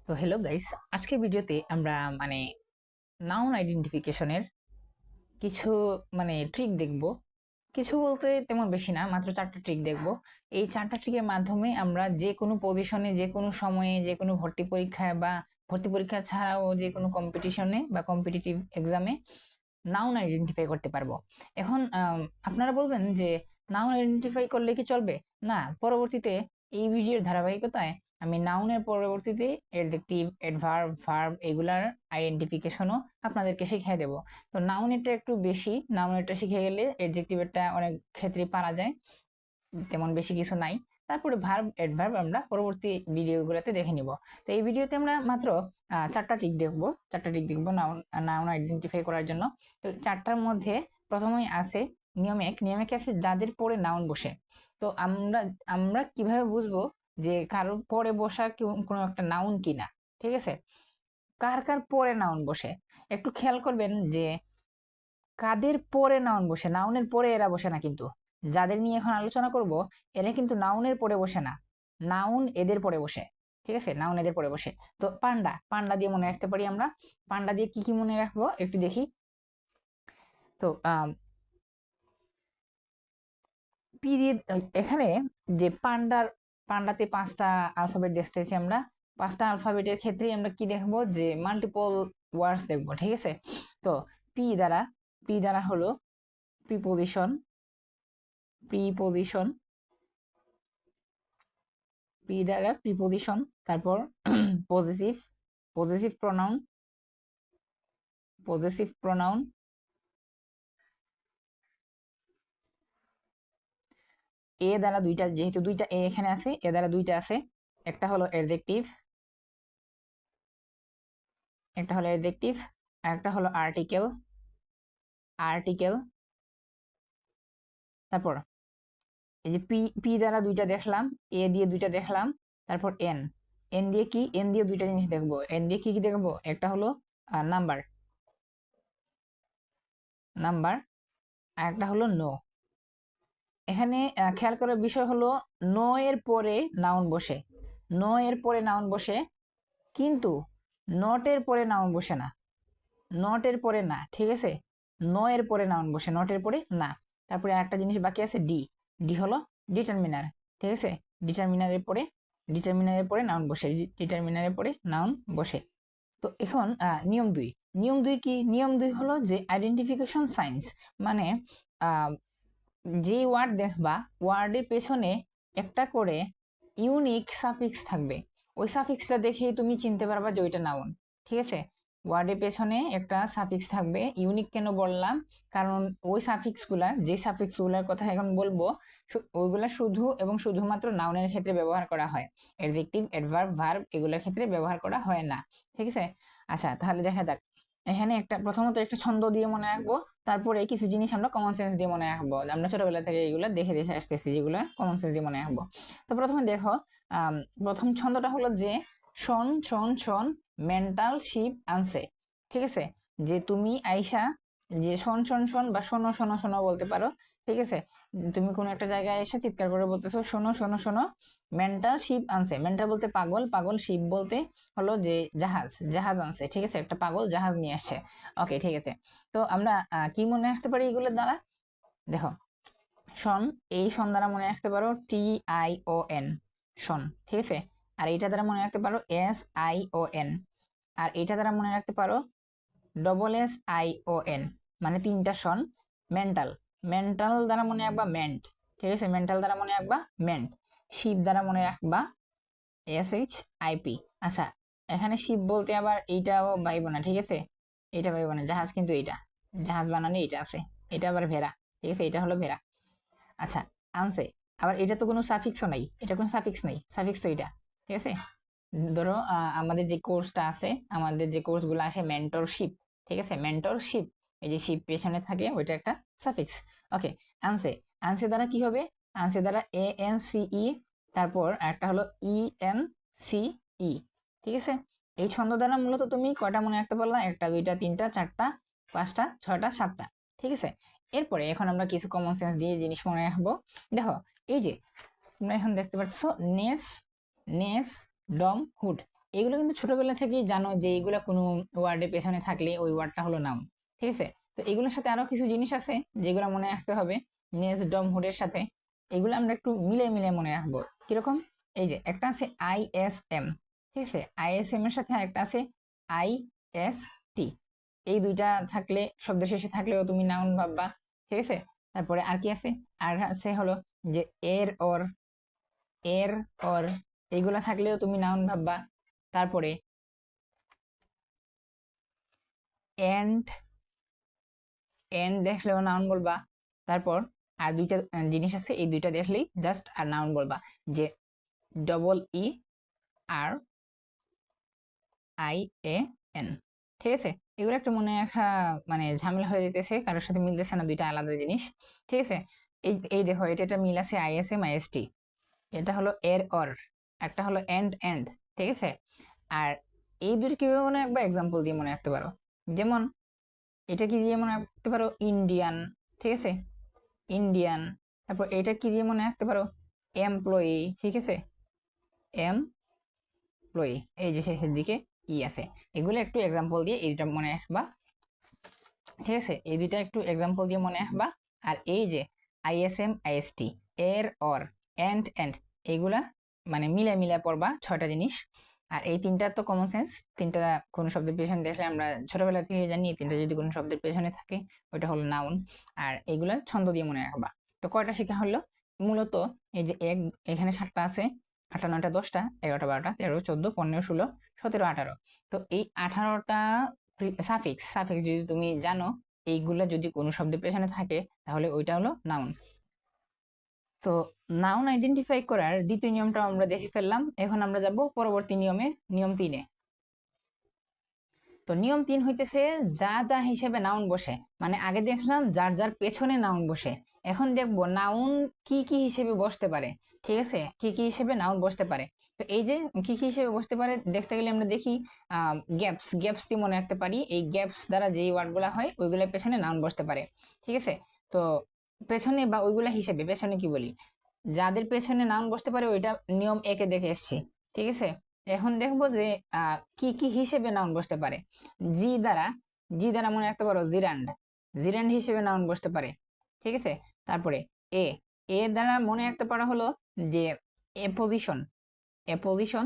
তো hello guys, আজকের ভিডিওতে আমরা মানে নাউন আইডেন্টিফিকেশনের কিছু ট্রিক দেখব। কিছু বলতে তেমন বেশি না, মাত্র 4টা ট্রিক দেখব। এই 4টা ট্রিকের মাধ্যমে আমরা যে কোনো পজিশনে, যে কোনো সময়ে, যে কোনো ভর্তি পরীক্ষায় বা ভর্তি পরীক্ষা ছাড়াও যে কোনো কম্পিটিশনে বা কম্পিটিটিভ এক্সামে নাউন আইডেন্টিফাই করতে পারবো। এখন আপনারা বলবেন যে নাউন আইডেন্টিফাই করলে কি চলবে? না, পরবর্তীতে এই ভিডিওর ধারাবাহিকতায় আমি নাউনের পরবর্তীতে অ্যাডজেক্টিভ, অ্যাডভার্ব, ভার্ব এগুলার আইডেন্টিফিকেশনও আপনাদেরকে শিখিয়ে দেব। তো নাউনেরটা একটু বেশি, নাউনেরটা শিখে গেলে অ্যাডজেক্টিভেরটা অনেক ক্ষেত্রে পারা যায়, তেমন বেশি কিছু নাই। তারপরে ভার্ব, অ্যাডভার্ব আমরা পরবর্তী ভিডিওগুলোতে দেখে নিব। তো এই ভিডিওতে আমরা মাত্র 4টা ট্রিক দেখব। 4টা ট্রিক দেখব নাউন নাউন আইডেন্টিফাই করার জন্য। তো 4টার মধ্যে প্রথমেই আছে নিয়মেক। নিয়মেক আছে যাদের পরে নাউন বসে। তো আমরা আমরা কিভাবে বুঝবো যে কারোর পরে বসা কোনো একটা নাউন কিনা? ঠিক আছে, কার কার পরে নাউন বসে একটু খেয়াল করবেন যে কাদের পরে নাউন বসে। নাউনের পরে এরা বসে না, কিন্তু যাদের নিয়ে এখন আলোচনা করব এরা কিন্তু নাউনের পরে বসে না, নাউন এদের পরে বসে। ঠিক আছে, নাউন এদের পরে বসে। তো পান্ডা, পান্ডা দিয়ে মনে রাখতে পারি আমরা। পান্ডা দিয়ে কি কি মনে রাখবো একটু দেখি। তো পি দিয়ে এখানে যে পান্ডাতে 5টা আলফাবেট দেখতেছি আমরা। 5টা আলফাবেটের ক্ষেত্রেই আমরা কি দেখবো, যে মাল্টিপল ওয়ার্ডস দেখবো। ঠিক আছে, তো পি দ্বারা পি দ্বারা হলো প্রিপোজিশন, প্রিপোজিশন পি দ্বারা প্রিপোজিশন। তারপর possessive, possessive pronoun, possessive pronoun. A দ্বারা দুইটা, যেহেতু দুইটা এ এখানে আছে, এ দ্বারা দুইটা আছে। একটা হলো অ্যাডজেক্টিভ, একটা হলো অ্যাডজেক্টিভ, আর একটা হলো আর্টিকেল, আর্টিকেল। তারপর এই যে পি, পি দ্বারা দুইটা দেখলাম, এ দিয়ে দুইটা দেখলাম। তারপর এন, এন দিয়ে কি, এন দিয়ে দুইটা জিনিস দেখবো। এন দিয়ে কি কি দেখবো, একটা হলো নাম্বার, নাম্বার, আর একটা হলো নো। এখানে খেয়াল করার বিষয় হলো নো এর পরে নাউন বসে, নো এর পরে নাউন বসে, কিন্তু নট এর পরে নাউন বসে না, নট এর পরে না। ঠিক আছে, নো এর পরে নাউন বসে, নট এর পরে না। তারপরে একটা জিনিস বাকি আছে ডি, ডি হলো ডিটারমিনার। ঠিক আছে, ডিটারমিনারের পরে, ডিটারমিনারের পরে নাউন বসে, ডিটারমিনারের পরে নাউন বসে। তো এখন নিয়ম 2, নিয়ম 2 কি? নিয়ম 2 হলো যে আইডেন্টিফিকেশন সাইন্স, মানে আহ যে ওয়ার্ড দেখবা ওয়ার্ডের পেছনে একটা করে ইউনিক সাফিক্স থাকবে। ওই সাফিক্সটা দেখেই তুমি চিনতে পারবা যে ওইটা নাউন। ঠিক আছে, ওয়ার্ডের পেছনে একটা সাফিক্স থাকবে। ইউনিক কেন বললাম, কারণ ওই সাফিক্স গুলা, যে সাফিক্স গুলার কথা এখন বলবো, ওইগুলা শুধু এবং শুধুমাত্র নাউনের ক্ষেত্রে ব্যবহার করা হয়, অ্যাডজেক্টিভ, অ্যাডভার্ব, ভার্ব এগুলোর ক্ষেত্রে ব্যবহার করা হয় না। ঠিক আছে, আচ্ছা তাহলে দেখা যাক। এখানে একটা, প্রথমত একটা ছন্দ দিয়ে মনে রাখবো, তারপরে কিছু জিনিস আমরা কমন সেন্স দিয়ে মনে রাখবো। আমরা ছোটবেলা থেকে এগুলো দেখে দেখে আসতেছি, যেগুলো কমন সেন্স দিয়ে মনে রাখবো। তো প্রথমে দেখো, প্রথম ছন্দটা হলো যে শোন শোন শোন, মেন্টাল শিপ আনছে। ঠিক আছে, যে তুমি আইসা, যে শোন শোন শোন বা শোনো শোনো শোনো বলতে পারো। ঠিক আছে, তুমি কোনো একটা জায়গায় এসে চিৎকার করে বলতেছো শোনো শোনো শোনো, মেন্টাল শিপ আনছে। মেন্টাল বলতে পাগল, পাগল। শিপ বলতে হলো যে জাহাজ, জাহাজ আনছে। ঠিক আছে, একটা পাগল জাহাজ নিয়ে আসছে। ওকে, ঠিক আছে। তো আমরা কি মনে রাখতে পারি এগুলোর দ্বারা? দেখো, শন, এই শন দ্বারা মনে রাখতে পারো TION, শন। ঠিক আছে, আর এইটা দ্বারা মনে রাখতে পারো SION, আর এইটা দ্বারা মনে রাখতে পারো SSION, মানে 3টা শন। মেন্টাল, মেন্টাল দ্বারা মনে রাখবা মেন্ট। ঠিক আছে, মেন্টাল দ্বারা মনে রাখবা মেন্ট। শিপ দ্বারা মনে রাখবা SHIP। আচ্ছা, এখানে শিপ বলতে আবার এইটাও পাইবো না। ঠিক আছে, এটা পাইবো না, জাহাজ কিন্তু এইটা, জাহাজ বানানে এটা আছে। এটা আবার ভেড়া। ঠিক আছে, এটা হলো ভেড়া। আচ্ছা, আনছে, আবার এটা তো কোনো সাফিক্সও নাই, এটা কোনো সাফিক্স নাই, সাফিক্স তো এটা। ঠিক আছে, ধরো আমাদের যে কোর্সটা আছে, আমাদের যে কোর্স গুলো আসে মেন্টরশিপ। ঠিক আছে, মেন্টরশিপ, এই যে শিপ পেছনে থাকে ওইটা একটা সাফিক্স। ওকে, আনসে, আনসে দ্বারা কি হবে? আনসে দ্বারা ANCE, তারপর একটা হলো ENCE। ঠিক আছে, এই ছন্দ দ্বারা মূলত তুমি কয়টা মনে রাখতে পারলা? 1টা 2টা 3টা 4টা 5টা 6টা 7টা। ঠিক আছে, এরপরে এখন আমরা কিছু কমন সেন্স দিয়ে জিনিস মনে রাখবো। দেখো, এই যে তোমরা এখন দেখতে পাচ্ছ নেস, নেস ডম হুড, এগুলো কিন্তু ছোটবেলা থেকেই জানো যে এগুলা কোনো ওয়ার্ডের পেছনে থাকলে ওই ওয়ার্ডটা হলো নাউন। ঠিক আছে, তো এগুলোর সাথে আরো কিছু জিনিস আছে যেগুলো মনে রাখতে হবে নেস ডম হুডের সাথে। এগুলো আমরা একটু মিলে মিলে মনে রাখবো। কিরকম? এই যে একটা আছে আইএসএম, ঠিক আছে, আইএসএম এর সাথে আরেকটা আছে আইএসটি। এই দুইটা থাকলে, শব্দ শেষে থাকলেও তুমি নাউন ভাববা। ঠিক আছে, তারপরে আর কি আছে? আর আছে হলো যে এর অর এইগুলা থাকলেও তুমি নাউন ভাববা। তারপরে এন্ড এন্ড দেখলেও নাউন বলবা। তারপর আর দুইটা জিনিস আছে, এই দুইটা দেখলেই জাস্ট আর নাউন বলবা, যে double E R I A N. ঠিক আছে, এগুলো একটা মনে রাখা মানে ঝামেলা হয়ে যেতেছে, কারোর সাথে মিলতেছে না, দুইটা আলাদা জিনিস। ঠিক আছে, এই এই দেখো এটা একটা মিল আছে আইএসএম আইএসটি। এটা হলো এর অর, একটা হলো এন্ড এন্ড। ঠিক আছে, আর এই দুটো কিভাবে মনে রাখবা? এক্সাম্পল দিয়ে মনে রাখতে পারো। যেমন এটা কি দিয়ে মনে রাখতে পারো? ইন্ডিয়ান। ঠিক আছে, ইন্ডিয়ান। তারপর এটা কি দিয়ে মনে রাখতে পারো? এমপ্লয়ি। ঠিক আছে, এমপ্লয়ি, এই যে শেষের দিকে ই আছে। এগুলো একটু এক্সাম্পল দিয়ে এইটা মনে রাখবা। ঠিক আছে, এই দুইটা একটু এক্সাম্পল দিয়ে মনে রাখবা। আর এই যে আইএসএম আইএসটি, এর অর এন্ড এন্ড, এইগুলা মানে মিলে মিলে পড়বা 6টা জিনিস। আর এই তিনটা তো কমন সেন্স, তিনটা কোন শব্দের পেছনে দেখলে আমরা ছোটবেলা থেকে জানি এই তিনটা যদি কোনো শব্দের পেছনে থাকে ওইটা হলো নাউন। আর এইগুলা ছন্দ দিয়ে মনে রাখবা। তো কয়টা শেখা হলো? মূলত এই যে এক, এখানে 7টা আছে, 8টা 9টা 10টা 11টা 12টা 13 14 15 16 17 18। তো এই 18টা সাফিক্স, সাফিক্স যদি তুমি জানো, এইগুলা যদি কোনো শব্দের পেছনে থাকে তাহলে ওইটা হলো নাউন। তো নাউন আইডেন্টিফাই করার দ্বিতীয় নিয়মটা আমরা দেখে ফেললাম। এখন আমরা যাব পরবর্তী নিয়মে, নিয়ম 3-এ। তো নিয়ম 3 হইতেছে যা যা হিসেবে নাউন বসে। মানে আগে দেখলাম যার যার পেছনে নাউন বসে, এখন দেখবো নাউন কি কি হিসেবে বসতে পারে। ঠিক আছে, কি কি হিসেবে নাউন বসতে পারে। তো এই যে কি কি হিসেবে বসতে পারে দেখতে গেলে আমরা দেখি গ্যাপস, গ্যাপস দিয়ে মনে রাখতে পারি। এই গ্যাপস দ্বারা যেই ওয়ার্ড গুলা হয় ওইগুলোর পেছনে নাউন বসতে পারে। ঠিক আছে, তো পেছনে বা ওইগুলা হিসেবে, পেছনে কি বলি, যাদের পেছনে নাউন বসতে পারে ওইটা নিয়ম 1-এ দেখে এসেছি। ঠিক আছে, এখন দেখবো যে কি কি হিসেবে নাউন বসতে পারে। জি দ্বারা, জি দ্বারা মনে রাখতে পারো জিরান্ড, জিরান্ড হিসেবে নাউন বসতে পারে। ঠিক আছে, তারপরে এ, এ দ্বারা মনে রাখতে পারা হলো যে এ পজিশন, এ পজিশন,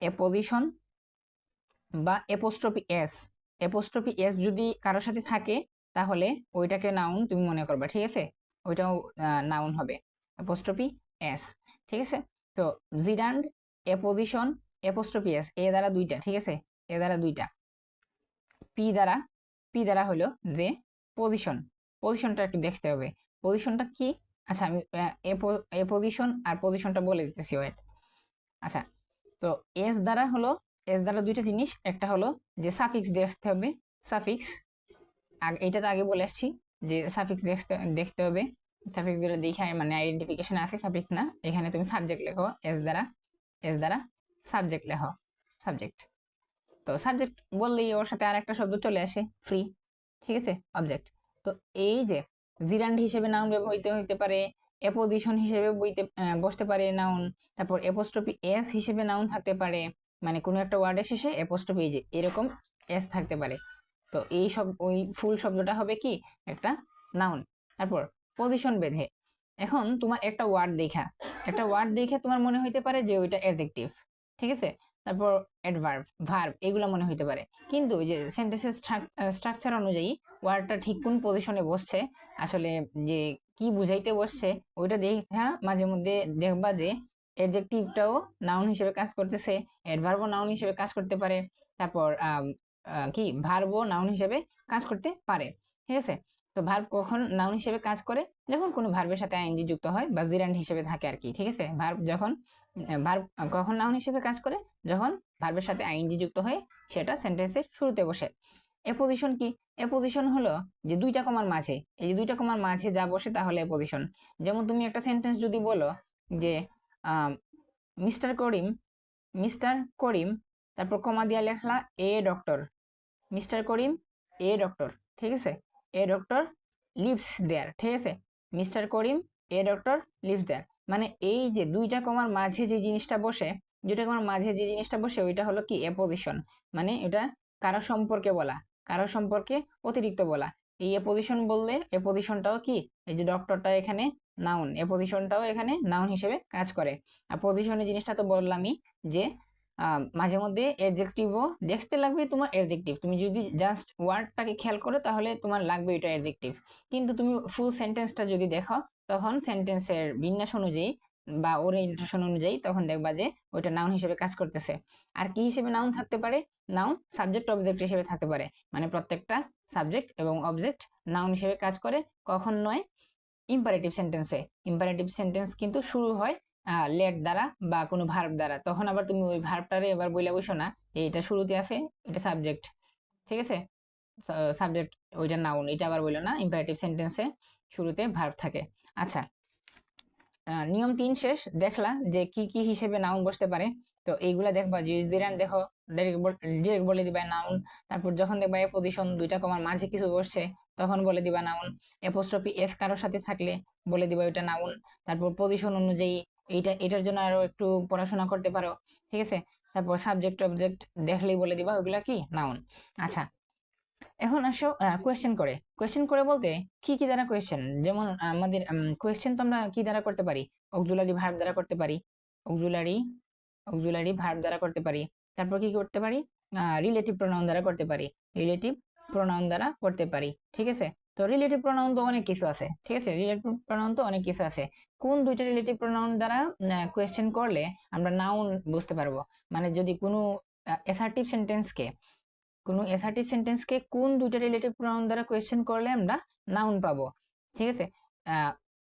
এ পজিশন বা এপোস্ট্রফি এস, এপোস্ট্রফি এস যদি কারোর সাথে থাকে তাহলে ওইটাকে নাউন তুমি মনে করবা। ঠিক আছে, ওইটাও নাউন হবে এপোস্ট্রফি এস। ঠিক আছে, তো জিরান্ড, এপোজিশন, এপোস্ট্রফি এস, এ দ্বারা দুইটা। ঠিক আছে, এ দ্বারা দুইটা। পি দ্বারা, পি দ্বারা হলো যে পজিশন, পজিশনটা একটু দেখতে হবে, পজিশনটা কি। আচ্ছা আমি এ পজিশন আর পজিশনটা বলে দিতেছি, ওয়েট। আচ্ছা, তো এস দ্বারা হলো, এস দ্বারা দুইটা জিনিস, একটা হলো যে সাফিক্স দেখতে হবে, সাফিক্স, এটা তো আগে বলে আসছি যে সাফিক্স দেখতে দেখতে হবে। সাফিক্স গুলো দেখে মানে আইডেন্টিফিকেশন আছে, সাফিক্স না, এখানে তুমি সাবজেক্ট লেখো এস দ্বারা, এস দ্বারা সাবজেক্ট লেখো, সাবজেক্ট। তো সাবজেক্ট বললেই ওর সাথে আর একটা শব্দ চলে আসে, ফ্রি। ঠিক আছে, অবজেক্ট। তো এই যে জিরান্ড হিসেবে নাউন ব্যবহৃত হইতে পারে, এপোজিশন হিসেবে বসতে পারে নাউন, তারপর এপোস্ট্রফি এস হিসেবে নাউন থাকতে পারে, মানে কোনো একটা ওয়ার্ডের শেষে এপোস্ট্রফি যে এরকম এস থাকতে পারে। তো এই সব ওই ফুল শব্দটা হবে কি একটা নাউন। তারপর পজিশন বেঁধে, এখন তোমার একটা ওয়ার্ড দেখা, একটা ওয়ার্ড দেখে তোমার মনে হইতে পারে যে ওইটা অ্যাডজেক্টিভ। ঠিক আছে, তারপর অ্যাডভার্ব, ভার্ব, এগুলো মনে হইতে পারে, কিন্তু ওই যে সেন্টেন্সের স্ট্রাকচার অনুযায়ী ওয়ার্ডটা ঠিক কোন পজিশনে বসছে, আসলে যে কি বুঝাইতে বসছে ওইটা দেখা মাঝে মধ্যে দেখবা যে অ্যাডজেক্টিভটাও নাউন হিসেবে কাজ করতেছে, অ্যাডভার্বও নাউন হিসেবে কাজ করতে পারে, তারপর কি ভার্বও নাউন হিসেবে কাজ করতে পারে। ঠিক আছে, তো ভার্ব কখন নাউন হিসেবে কাজ করে? যখন কোনো ভার্বের সাথে আইএনজি যুক্ত হয় বা জিরান্ড হিসেবে থাকে আর কি। ঠিক আছে, ভার্ব যখন, ভার্ব কখন নাউন হিসেবে কাজ করে? যখন ভার্বের সাথে আইএনজি যুক্ত হয়ে সেটা সেন্টেন্সের শুরুতে বসে। এপোজিশন কি? এপোজিশন হলো যে দুইটা কমার মাঝে, এই যে দুইটা কমার মাঝে যা বসে তাহলে এপোজিশন। যেমন তুমি একটা সেন্টেন্স যদি বলো যে মিস্টার করিম, মিস্টার করিম, তারপর কমা দিয়া লেখলা a doctor, Mr Karim a doctor. ঠিক আছে, এ ডক্টর লিভস দেয়ার। ঠিক আছে, Mr Karim a doctor lives there. মানে এই যে দুইটা কমার মাঝে যে জিনিসটা বসে, দুইটা কমার মাঝে যে জিনিসটা বসে ওইটা হলো কি অ্যাপোজিশন। মানে এটা কারো সম্পর্কে বলা, কারো সম্পর্কে অতিরিক্ত বলা। এই অ্যাপোজিশন বললে অ্যাপোজিশনটাও কি, এই যে ডক্টরটা এখানে নাউন, অ্যাপোজিশনটাও এখানে নাউন হিসেবে কাজ করে। আর পজিশনের জিনিসটা তো বললামই যে মাঝে মধ্যে অ্যাডজেক্টিভও দেখতে লাগবে তোমার অ্যাডজেক্টিভ। তুমি যদি জাস্ট ওয়ার্ডটাকে খেয়াল করো তাহলে তোমার লাগবে এটা অ্যাডজেক্টিভ, কিন্তু তুমি ফুল সেন্টেন্সটা যদি দেখো তখন সেন্টেন্সের বিন্যাস অনুযায়ী বা ওরিয়েন্টেশন অনুযায়ী তখন দেখবা যে ওইটা নাউন হিসেবে কাজ করতেছে। আর কি হিসেবে নাউন থাকতে পারে? নাউন সাবজেক্ট অবজেক্ট হিসেবে থাকতে পারে। মানে প্রত্যেকটা সাবজেক্ট এবং অবজেক্ট নাউন হিসেবে কাজ করে। কখন নয়? ইম্পারেটিভ সেন্টেন্সে। ইম্পারেটিভ সেন্টেন্স কিন্তু শুরু হয় লেট দ্বারা বা কোনো ভার্ব দ্বারা। তখন আবার তুমি ওই ভার্বটারে এবার বইলা বসো না যে এটা শুরুতে আছে, এটা সাবজেক্ট, ঠিক আছে, সাবজেক্ট ওইটা নাউন, এটা আবার বললো না। ইম্পারেটিভ সেন্টেন্সে শুরুতে ভার্ব থাকে। আচ্ছা, নিয়ম 3 শেষ। দেখলা যে কি কি হিসেবে নাউন বসতে পারে। তো এইগুলা দেখবা যে জিরান দেখো ডিরেক্ট বলে দিবা নাউন। তারপর যখন দেখবা এ পজিশন দুইটা কমার মাঝে কিছু বসছে তখন বলে দিবা নাউন। অ্যাপোস্ট্রফি এস কারোর সাথে থাকলে বলে দিবা ওইটা নাউন। তারপর পজিশন অনুযায়ী এটার জন্য আরো একটু পড়াশোনা করতে পারো, ঠিক আছে। তারপর সাবজেক্ট অবজেক্ট দেখলেই বলে দিবা ওইগুলা কি নাউন। আচ্ছা, এখন আসো কোয়েশ্চেন করে। কোয়েশ্চেন করে বলতে কি কি দ্বারা কোয়েশ্চেন, যেমন আমাদের কোয়েশ্চেন তো আমরা কি দ্বারা করতে পারি? অক্সিলারি ভার্ব দ্বারা করতে পারি। অক্সিলারি অক্সিলারি ভার্ব দ্বারা করতে পারি। তারপর কি করতে পারি? রিলেটিভ প্রোনাউন দ্বারা করতে পারি। রিলেটিভ প্রোনাউন দ্বারা করতে পারি, ঠিক আছে। তো রিলেটিভ প্রোনাউন তো অনেক কিছু আছে, ঠিক আছে। রিলেটিভ প্রোনাউন তো অনেক কিছু আছে। কোন দুইটা রিলেটিভ প্রোনাউন দ্বারা কোয়েশ্চেন করলে আমরা নাউন বুঝতে পারবো? মানে যদি কোনো অ্যাসার্টিভ সেন্টেন্সকে কোন দুইটা রিলেটিভ প্রোনাউন দ্বারা কোয়েশ্চেন করলে আমরা নাউন পাবো, ঠিক আছে।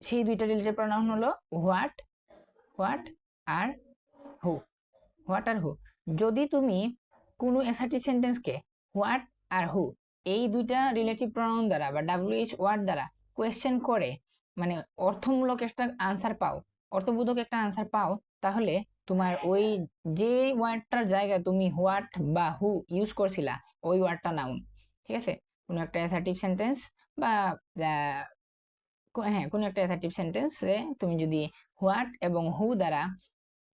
সেই দুইটা রিলেটিভ প্রোনাউন হলো হোয়াট হোয়াট আর হু। হোয়াট আর হু। যদি তুমি কোনো অ্যাসার্টিভ সেন্টেন্সকে হোয়াট আর হু এই দুইটা রিলেটিভ প্রোনাউন দ্বারা বা ডাব্লিউএইচ ওয়ার্ড দ্বারা কোয়েশ্চেন করে মানে অর্থমূলক একটা আনসার পাও, অর্থবোধক একটা আনসার পাও, তাহলে তোমার ওই যে ওয়ার্ডটার জায়গায় তুমি হোয়াট বা হু ইউজ করছিলা ওই ওয়ার্ডটা নাউন, ঠিক আছে। কোনো একটা অ্যাসার্টিভ সেন্টেন্স বা হ্যাঁ কোনো একটা অ্যাসার্টিভ সেন্টেন্সে তুমি যদি হোয়াট এবং হু দ্বারা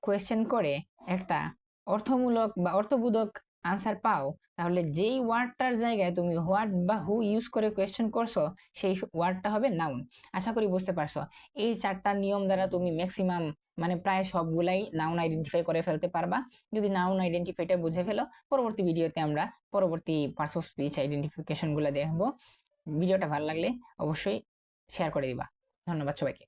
কোয়েশ্চেন করে একটা অর্থমূলক বা অর্থবোধক আনসার পাও, তাহলে যেই ওয়ার্ডটার জায়গায় তুমি হোয়াট বা হু ইউজ করে কোয়েশ্চেন করছো সেই ওয়ার্ডটা হবে নাউন। আশা করি বুঝতে পারছো। এই 4টা নিয়ম দ্বারা তুমি ম্যাক্সিমাম মানে প্রায় সবগুলাই নাউন আইডেন্টিফাই করে ফেলতে পারবা। যদি নাউন আইডেন্টিফাইটা বুঝে ফেলো, পরবর্তী ভিডিওতে আমরা পরবর্তী পার্টস অফ স্পিচ আইডেন্টিফিকেশন গুলো দেখবো। ভিডিওটা ভালো লাগলে অবশ্যই শেয়ার করে দিবা। ধন্যবাদ সবাইকে।